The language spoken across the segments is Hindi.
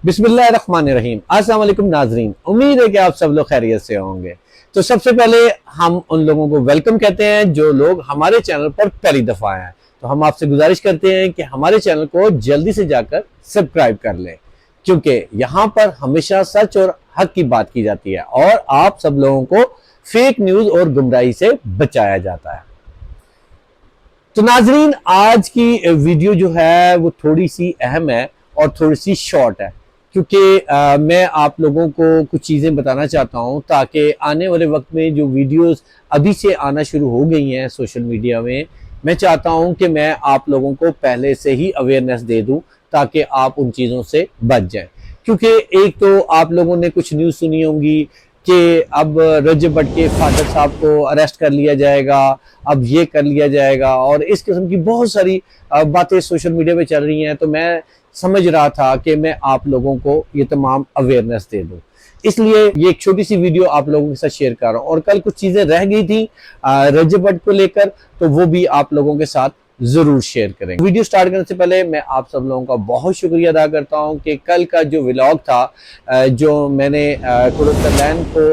बिस्मिल्लाहिर्रहमानिर्रहीम। अस्सलाम वालेकुम नाजरीन, उम्मीद है कि आप सब लोग खैरियत से होंगे। तो सबसे पहले हम उन लोगों को वेलकम कहते हैं जो लोग हमारे चैनल पर पहली दफा आए हैं। तो हम आपसे गुजारिश करते हैं कि हमारे चैनल को जल्दी से जाकर सब्सक्राइब कर लें, क्योंकि यहाँ पर हमेशा सच और हक की बात की जाती है और आप सब लोगों को फेक न्यूज और गुमराही से बचाया जाता है। तो नाजरीन, आज की वीडियो जो है वो थोड़ी सी अहम है और थोड़ी सी शॉर्ट है, क्योंकि मैं आप लोगों को कुछ चीज़ें बताना चाहता हूं ताकि आने वाले वक्त में जो वीडियोस अभी से आना शुरू हो गई हैं सोशल मीडिया में, मैं चाहता हूं कि मैं आप लोगों को पहले से ही अवेयरनेस दे दूं ताकि आप उन चीज़ों से बच जाएं। क्योंकि एक तो आप लोगों ने कुछ न्यूज़ सुनी होंगी कि अब रजब भट्ट के फादर साहब को अरेस्ट कर लिया जाएगा, अब ये कर लिया जाएगा, और इस किस्म की बहुत सारी बातें सोशल मीडिया पे चल रही हैं। तो मैं समझ रहा था कि मैं आप लोगों को ये तमाम अवेयरनेस दे दूं, इसलिए ये एक छोटी सी वीडियो आप लोगों के साथ शेयर कर रहा हूं। और कल कुछ चीज़ें रह गई थी रजब भट्ट को लेकर, तो वो भी आप लोगों के साथ जरूर शेयर करेंगे। वीडियो स्टार्ट करने से पहले मैं आप सब लोगों का बहुत शुक्रिया अदा करता हूं कि कल का जो व्लॉग था, जो मैंने कुरतलैन को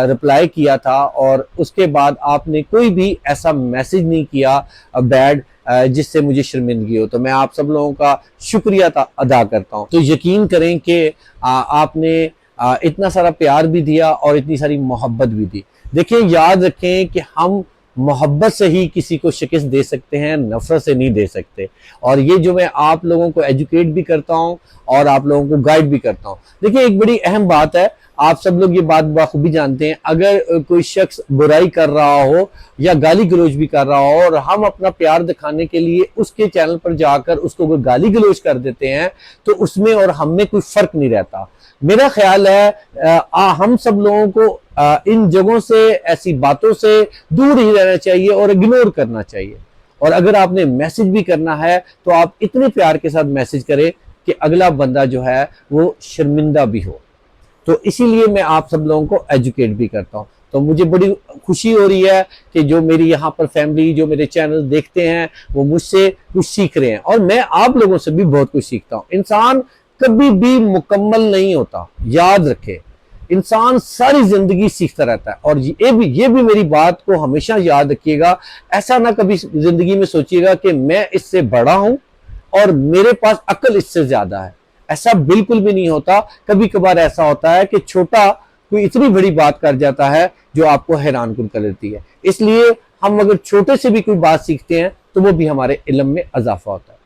रिप्लाई किया था, और उसके बाद आपने कोई भी ऐसा मैसेज नहीं किया बैड जिससे मुझे शर्मिंदगी हो, तो मैं आप सब लोगों का शुक्रिया अदा करता हूं। तो यकीन करें कि आपने इतना सारा प्यार भी दिया और इतनी सारी मोहब्बत भी दी। देखिए, याद रखें कि हम मोहब्बत से ही किसी को शिकस्त दे सकते हैं, नफरत से नहीं दे सकते। और ये जो मैं आप लोगों को एजुकेट भी करता हूं और आप लोगों को गाइड भी करता हूं। देखिए, एक बड़ी अहम बात है, आप सब लोग ये बात बखूबी जानते हैं, अगर कोई शख्स बुराई कर रहा हो या गाली गलौज भी कर रहा हो और हम अपना प्यार दिखाने के लिए उसके चैनल पर जाकर उसको कोई गाली गलौज कर देते हैं, तो उसमें और हम में कोई फर्क नहीं रहता। मेरा ख्याल है हम सब लोगों को इन जगहों से, ऐसी बातों से दूर ही रहना चाहिए और इग्नोर करना चाहिए। और अगर आपने मैसेज भी करना है तो आप इतने प्यार के साथ मैसेज करें कि अगला बंदा जो है वो शर्मिंदा भी हो। तो इसीलिए मैं आप सब लोगों को एजुकेट भी करता हूं। तो मुझे बड़ी खुशी हो रही है कि जो मेरी यहाँ पर फैमिली, जो मेरे चैनल देखते हैं, वो मुझसे कुछ सीख रहे हैं और मैं आप लोगों से भी बहुत कुछ सीखता हूँ। इंसान कभी भी मुकम्मल नहीं होता, याद रखे। इंसान सारी जिंदगी सीखता रहता है। और ये भी मेरी बात को हमेशा याद रखिएगा। ऐसा ना कभी जिंदगी में सोचिएगा कि मैं इससे बड़ा हूं और मेरे पास अक्ल इससे ज्यादा है। ऐसा बिल्कुल भी नहीं होता। कभी कभार ऐसा होता है कि छोटा कोई इतनी बड़ी बात कर जाता है जो आपको हैरान कुन कर देती है। इसलिए हम अगर छोटे से भी कोई बात सीखते हैं तो वो भी हमारे इल्म में इजाफा होता है।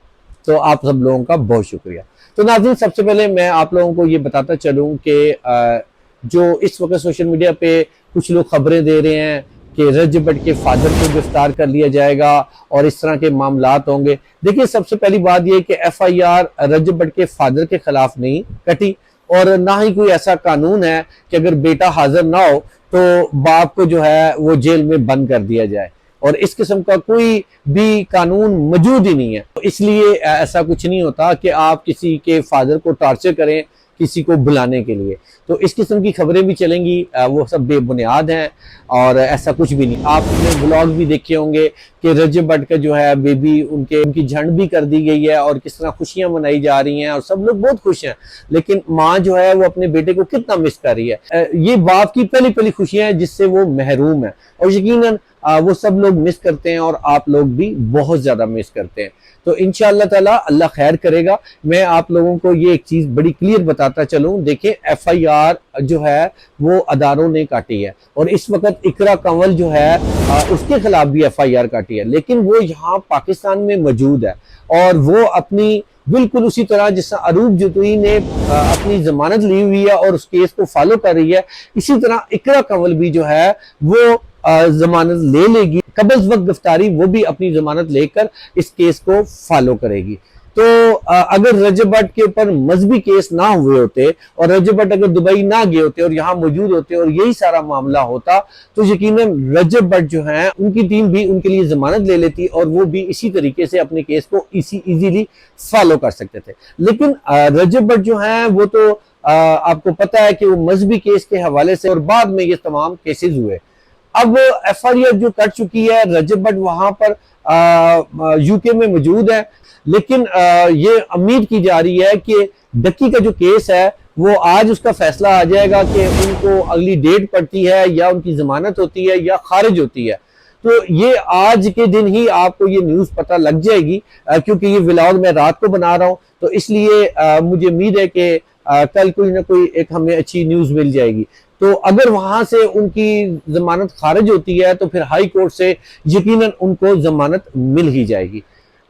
तो आप सब लोगों का बहुत शुक्रिया। तो नाज़रीन, सबसे पहले मैं आप लोगों को ये बताता चलूं कि जो इस वक्त सोशल मीडिया पे कुछ लोग खबरें दे रहे हैं कि रजब भट्ट के फादर को गिरफ्तार कर लिया जाएगा और इस तरह के मामलात होंगे। देखिए, सबसे पहली बात यह कि FIR रजब भट्ट के फादर के खिलाफ नहीं कटी, और ना ही कोई ऐसा कानून है कि अगर बेटा हाजिर ना हो तो बाप को जो है वो जेल में बंद कर दिया जाए, और इस किस्म का कोई भी कानून मौजूद ही नहीं है। तो इसलिए ऐसा कुछ नहीं होता कि आप किसी के फादर को टॉर्चर करें किसी को बुलाने के लिए। तो इस किस्म की खबरें भी चलेंगी, वो सब बेबुनियाद हैं और ऐसा कुछ भी नहीं। आपने ब्लॉग भी देखे होंगे कि रजब भट्ट का जो है बेबी, उनकी झंड भी कर दी गई है और किस तरह खुशियां मनाई जा रही हैं और सब लोग बहुत खुश हैं। लेकिन माँ जो है वो अपने बेटे को कितना मिस कर रही है। ये बाप की पहली खुशियां हैं जिससे वो महरूम है, और यकीनन वो सब लोग मिस करते हैं और आप लोग भी बहुत ज्यादा मिस करते हैं। तो इंशाअल्लाह ताला अल्लाह खैर करेगा। मैं आप लोगों को ये एक चीज बड़ी क्लियर बताता चलूं। देखिए, FIR जो है वो अदारों ने काटी है, और इस वक्त इकरा कंवल जो है उसके खिलाफ भी FIR काटी है, लेकिन वो यहाँ पाकिस्तान में मौजूद है और वो अपनी बिल्कुल उसी तरह जिस अरूब जुतुई ने अपनी जमानत ली हुई है और उस केस को फॉलो कर रही है, इसी तरह इकरा कंवल भी जो है वो जमानत ले लेगी। कब्ज़ वक्त गिरफ्तारी वो भी अपनी जमानत लेकर इस केस को फॉलो करेगी। तो अगर रजब भट्ट के ऊपर मजहबी केस ना हुए होते और रजब भट्ट अगर दुबई ना गए होते और यहाँ मौजूद होते और यही सारा मामला होता, तो यकीनन रजब भट्ट जो है उनकी टीम भी उनके लिए जमानत ले लेती और वो भी इसी तरीके से अपने केस को इजीली फॉलो कर सकते थे। लेकिन रजब भट्ट जो है वो तो आपको पता है कि वो मजहबी केस के हवाले से, और बाद में ये तमाम केसेस हुए। अब FIR जो कर चुकी है, रजब भट्ट वहां पर UK में मौजूद है, लेकिन ये उम्मीद की जा रही है कि डक्की का जो केस है वो आज उसका फैसला आ जाएगा कि उनको अगली डेट पड़ती है या उनकी जमानत होती है या खारिज होती है। तो ये आज के दिन ही आपको ये न्यूज पता लग जाएगी, क्योंकि ये व्लॉग मैं रात को बना रहा हूँ, तो इसलिए मुझे उम्मीद है कि कल कोई ना कोई एक हमें अच्छी न्यूज मिल जाएगी। तो अगर वहां से उनकी जमानत खारिज होती है तो फिर हाई कोर्ट से यकीनन उनको जमानत मिल ही जाएगी,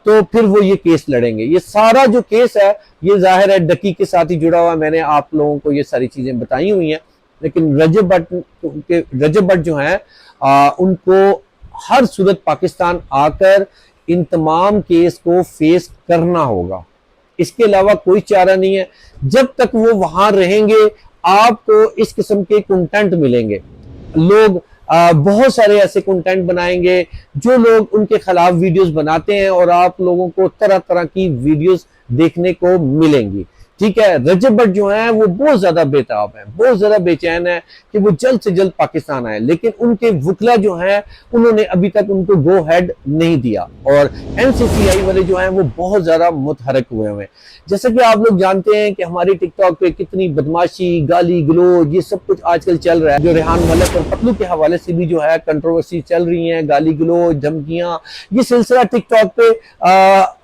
तो फिर वो ये केस लड़ेंगे। ये सारा जो केस है ये जाहिर है डक्की के साथ ही जुड़ा हुआ है। मैंने आप लोगों को ये सारी चीजें बताई हुई हैं, लेकिन रजब भट्ट जो है उनको हर सूरत पाकिस्तान आकर इन तमाम केस को फेस करना होगा, इसके अलावा कोई चारा नहीं है। जब तक वो वहां रहेंगे आपको इस किस्म के कंटेंट मिलेंगे। लोग बहुत सारे ऐसे कंटेंट बनाएंगे जो लोग उनके खिलाफ वीडियोस बनाते हैं और आप लोगों को तरह तरह की वीडियोस देखने को मिलेंगी। ठीक है, रजब भट्ट जो है वो बहुत ज्यादा बेताब है, बहुत ज्यादा बेचैन है कि वो जल्द से जल्द पाकिस्तान आए, लेकिन उनके वकला जो हैं उन्होंने अभी तक उनको गो हेड नहीं दिया और एनसीसीआई वाले जो हैं वो बहुत ज्यादा मुतहरक हुए हैं। जैसे कि आप लोग जानते हैं कि हमारी टिकटॉक पे कितनी बदमाशी, गाली गलोच, ये सब कुछ आजकल चल रहा है। जो रेहान मलिक और पतलू के हवाले से भी जो है कंट्रोवर्सी चल रही है, गाली गलोच, धमकियां, ये सिलसिला टिकटॉक पे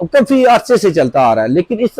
काफी अरसे से चलता आ रहा है। लेकिन इस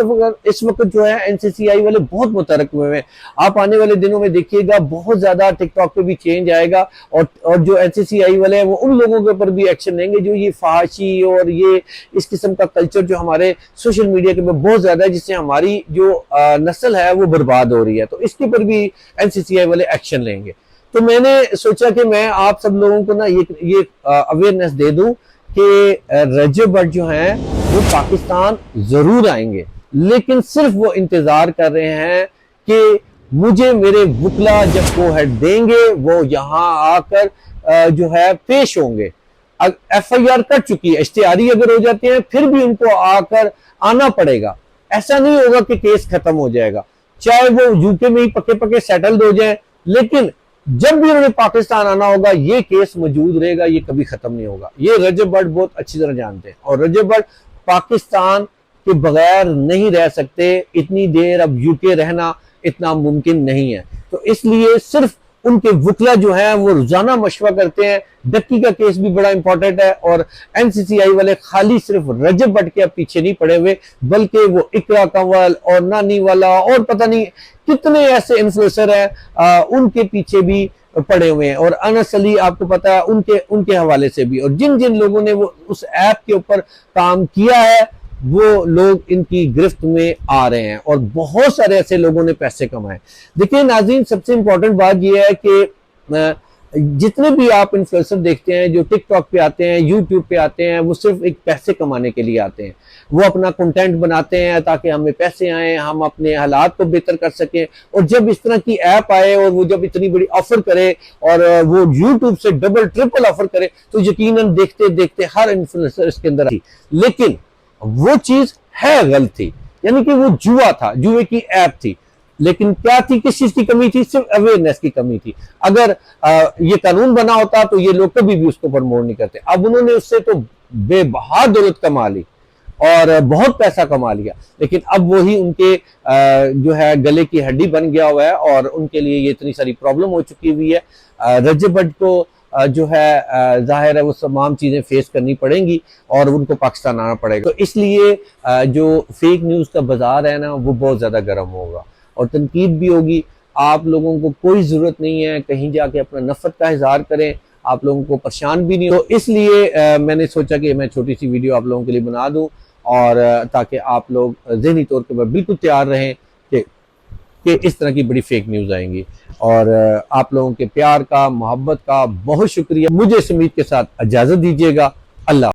वक्त जो है एनसीसीआई वाले बहुत मुतहरक हुए हैं। आप आने वाले दिनों में देखिएगा बहुत ज्यादा टिकटॉक पे भी चेंज आएगा और जो एनसीसीआई वाले हैं वो उन लोगों के ऊपर भी एक्शन लेंगे जो ये फहाशी और ये इस किस्म का कल्चर जो हमारे सोशल मीडिया के बहुत ज्यादा है, जिससे हमारी जो नस्ल है वो बर्बाद हो रही है, तो इसके ऊपर भी एनसीसीआई वाले एक्शन लेंगे। तो मैंने सोचा कि मैं आप सब लोगों को ना ये अवेयरनेस दे दूं कि रजब भट्ट जो हैं वो पाकिस्तान जरूर आएंगे, लेकिन सिर्फ वो इंतजार कर रहे हैं कि मुझे मेरे वकला जब गो हेड देंगे वो यहाँ आकर जो है पेश होंगे। एफआईआर कट चुकी है, इश्तिहारी अगर हो जाते हैं फिर भी उनको आकर आना पड़ेगा। ऐसा नहीं होगा कि केस खत्म हो जाएगा, चाहे वो यूके में ही पक्के पक्के सेटल्ड हो जाए, लेकिन जब भी उन्हें पाकिस्तान आना होगा ये केस मौजूद रहेगा, ये कभी खत्म नहीं होगा। ये रजब भट्ट बहुत अच्छी तरह जानते हैं और रजब भट्ट पाकिस्तान के बगैर नहीं रह सकते। इतनी देर अब यूके रहना इतना मुमकिन नहीं है, तो इसलिए सिर्फ उनके वकला जो है वो रोजाना मशवरा करते हैं। डक्की का केस भी बड़ा इंपॉर्टेंट है और एनसीसीआई वाले खाली सिर्फ रजब भट्ट के पीछे नहीं पड़े हुए, बल्कि वो इकरा कंवल और नानी वाला और पता नहीं कितने ऐसे इन्फ्लुएंसर हैं उनके पीछे भी पड़े हुए हैं। और अनस अली आपको पता है उनके हवाले से भी, और जिन जिन लोगों ने वो उस ऐप के ऊपर काम किया है वो लोग इनकी गिरफ्त में आ रहे हैं और बहुत सारे ऐसे लोगों ने पैसे कमाए। देखिए नाज़रीन, सबसे इंपॉर्टेंट बात यह है कि जितने भी आप इन्फ्लुएंसर देखते हैं जो टिकटॉक पे आते हैं, यूट्यूब पे आते हैं, वो सिर्फ एक पैसे कमाने के लिए आते हैं। वो अपना कंटेंट बनाते हैं ताकि हमें पैसे आए, हम अपने हालात को बेहतर कर सकें। और जब इस तरह की ऐप आए और वो जब इतनी बड़ी ऑफर करे और वो यूट्यूब से डबल ट्रिपल ऑफर करे, तो यकीनन देखते देखते हर इन्फ्लुएंसर इसके अंदर थी। लेकिन वो चीज है गलत थी, यानी कि वो जुआ था, जुए की ऐप थी। लेकिन क्या थी, किस चीज की कमी थी? सिर्फ अवेयरनेस की कमी थी। अगर ये कानून बना होता तो ये लोग कभी भी उसको प्रमोट नहीं करते। अब उन्होंने उससे तो बेबहा दौलत कमा ली और बहुत पैसा कमा लिया, लेकिन अब वही उनके जो है गले की हड्डी बन गया हुआ है और उनके लिए ये इतनी सारी प्रॉब्लम हो चुकी हुई है। रजब भट्ट को जो है जाहिर है वो तमाम चीजें फेस करनी पड़ेंगी और उनको पाकिस्तान आना पड़ेगा। तो इसलिए जो फेक न्यूज का बाजार है ना वो बहुत ज्यादा गर्म होगा और तनकीद भी होगी। आप लोगों को कोई जरूरत नहीं है कहीं जाके अपना नफरत का इजहार करें, आप लोगों को परेशान भी नहीं हो। तो इसलिए मैंने सोचा कि मैं छोटी सी वीडियो आप लोगों के लिए बना दूं और ताकि आप लोग ज़हनी तौर पर बिल्कुल तैयार रहें कि इस तरह की बड़ी फेक न्यूज़ आएंगी। और आप लोगों के प्यार का, मोहब्बत का बहुत शुक्रिया। मुझे इस उम्मीद के साथ इजाज़त दीजिएगा। अल्लाह।